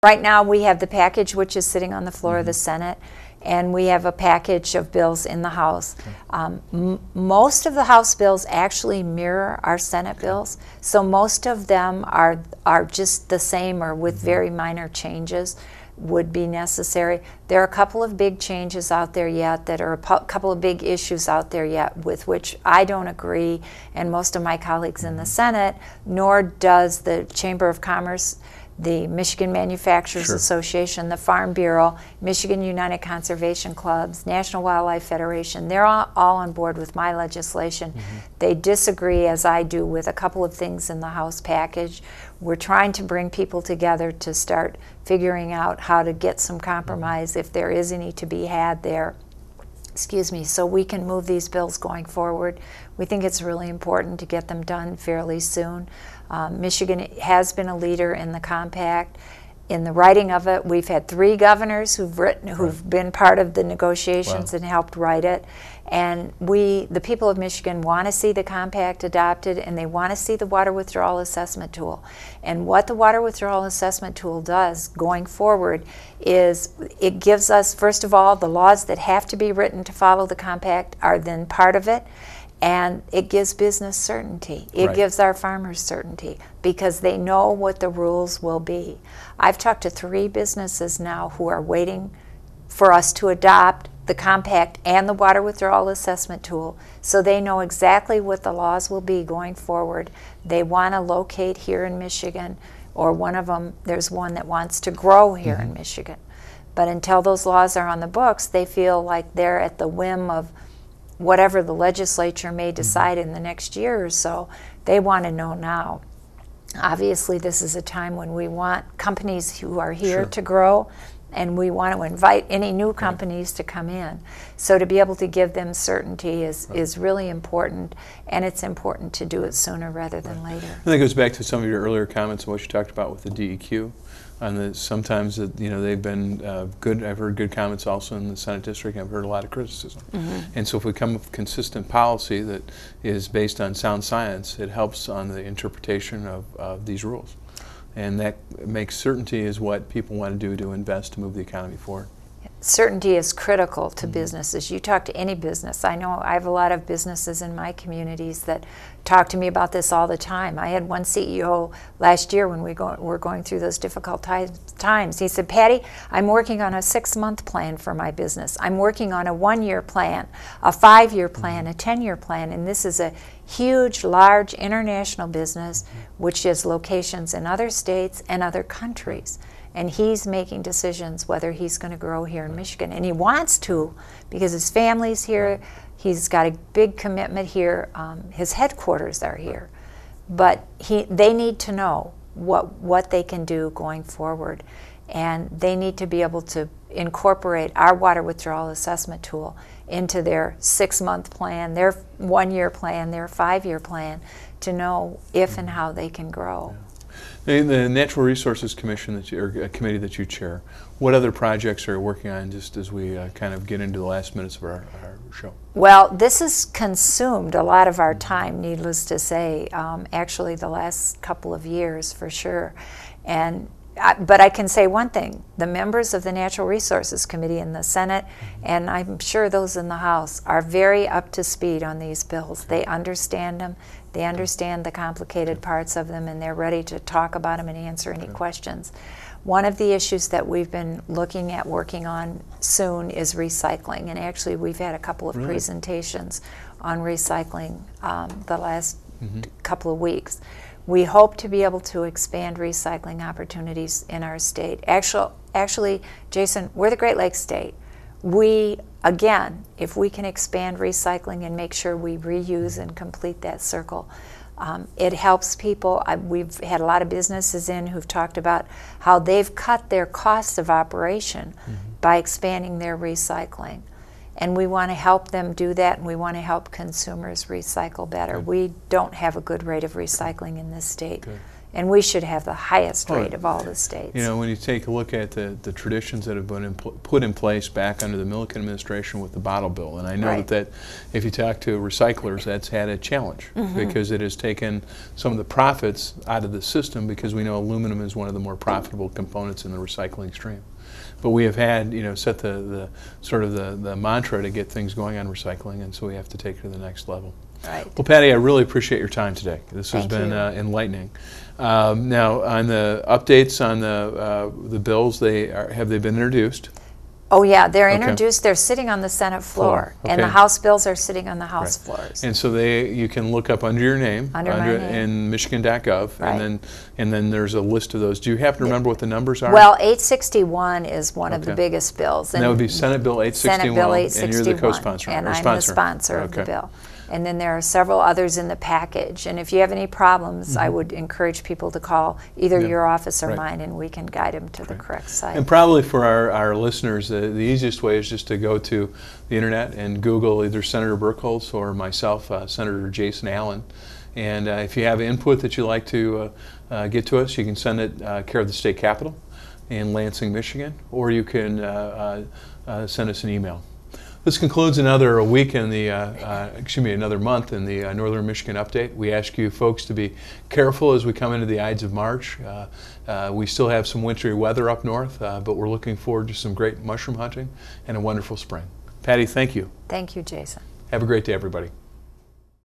Right now we have the package which is sitting on the floor of the Senate, and we have a package of bills in the House. Most of the House bills actually mirror our Senate bills, so most of them are just the same or with very minor changes would be necessary. There are a couple of big changes out there yet that are a couple of big issues out there yet with which I don't agree, and most of my colleagues in the Senate, nor does the Chamber of Commerce, the Michigan Manufacturers Association, the Farm Bureau, Michigan United Conservation Clubs, National Wildlife Federation. They're all on board with my legislation. They disagree, as I do, with a couple of things in the House package. We're trying to bring people together to start figuring out how to get some compromise if there is any to be had there. Excuse me, so we can move these bills going forward. We think it's really important to get them done fairly soon. Michigan has been a leader in the compact. In the writing of it, we've had 3 governors who've been part of the negotiations and helped write it. And the people of Michigan want to see the compact adopted, and they want to see the water withdrawal assessment tool. And what the water withdrawal assessment tool does going forward is it gives us, first of all, the laws that have to be written to follow the compact are then part of it. And it gives business certainty. It gives our farmers certainty because they know what the rules will be. I've talked to 3 businesses now who are waiting for us to adopt the compact and the water withdrawal assessment tool so they know exactly what the laws will be going forward. They want to locate here in Michigan, or one of them, there's one that wants to grow here in Michigan. But until those laws are on the books, they feel like they're at the whim of whatever the legislature may decide in the next year or so. They want to know now. Obviously, this is a time when we want companies who are here to grow, and we want to invite any new companies to come in. So to be able to give them certainty is really important, and it's important to do it sooner rather than later. I think it goes back to some of your earlier comments on what you talked about with the DEQ. And sometimes they've been good. I've heard good comments also in the Senate district. I've heard a lot of criticism. And so if we come up with consistent policy that is based on sound science, it helps on the interpretation of these rules. And that makes certainty is what people want to do to invest to move the economy forward. Certainty is critical to businesses. You talk to any business. I know I have a lot of businesses in my communities that talk to me about this all the time. I had one CEO last year when we were going through those difficult times. He said, "Patty, I'm working on a 6-month plan for my business. I'm working on a 1-year plan, a 5-year plan, a 10-year plan, and this is a huge, large international business which has locations in other states and other countries. And he's making decisions whether he's going to grow here in Michigan. And he wants to because his family's here. He's got a big commitment here. His headquarters are here. But they need to know what they can do going forward. And they need to be able to incorporate our water withdrawal assessment tool into their 6-month plan, their 1-year plan, their 5-year plan, to know if and how they can grow. The Natural Resources Commission committee that you chair, what other projects are you working on just as we kind of get into the last minutes of our show? Well, this has consumed a lot of our time, needless to say, actually the last couple of years for sure. But I can say one thing, the members of the Natural Resources Committee in the Senate, and I'm sure those in the House, are very up to speed on these bills. They understand them, they understand the complicated parts of them, and they're ready to talk about them and answer any questions. One of the issues that we've been looking at working on soon is recycling, and actually we've had a couple of presentations on recycling the last couple of weeks. We hope to be able to expand recycling opportunities in our state. Actually, Jason, we're the Great Lakes state. We, again, if we can expand recycling and make sure we reuse and complete that circle, it helps people. We've had a lot of businesses in who've talked about how they've cut their costs of operation by expanding their recycling. And we want to help them do that, and we want to help consumers recycle better. We don't have a good rate of recycling in this state, and we should have the highest rate of all the states. You know, when you take a look at the traditions that have been put in place back under the Milliken administration with the bottle bill, and I know that if you talk to recyclers, that's had a challenge because it has taken some of the profits out of the system, because we know aluminum is one of the more profitable components in the recycling stream. But we have had, you know, set the sort of the mantra to get things going on recycling, and so we have to take it to the next level. Right. Well, Patty, I really appreciate your time today. This has been enlightening. Now, on the updates on the bills, have they been introduced? Oh yeah, they're introduced. They're sitting on the Senate floor, and the House bills are sitting on the House floors. And so you can look up under your name, my name, in Michigan.gov, and then there's a list of those. Do you happen to remember what the numbers are? Well, 861 is one of the biggest bills, and that would be Senate Bill 861. Senate Bill 861, and you're the co-sponsor, and I'm the sponsor of the bill. And then there are several others in the package. And if you have any problems, I would encourage people to call either your office or mine, and we can guide them to the correct site. And probably for our listeners, the easiest way is just to go to the internet and Google either Senator Birkholz or myself, Senator Jason Allen. And if you have input that you'd like to get to us, you can send it care of the State Capitol in Lansing, Michigan, or you can send us an email. This concludes another week in the, another month in the Northern Michigan Update. We ask you folks to be careful as we come into the Ides of March. We still have some wintry weather up north, but we're looking forward to some great mushroom hunting and a wonderful spring. Patty, thank you. Thank you, Jason. Have a great day, everybody.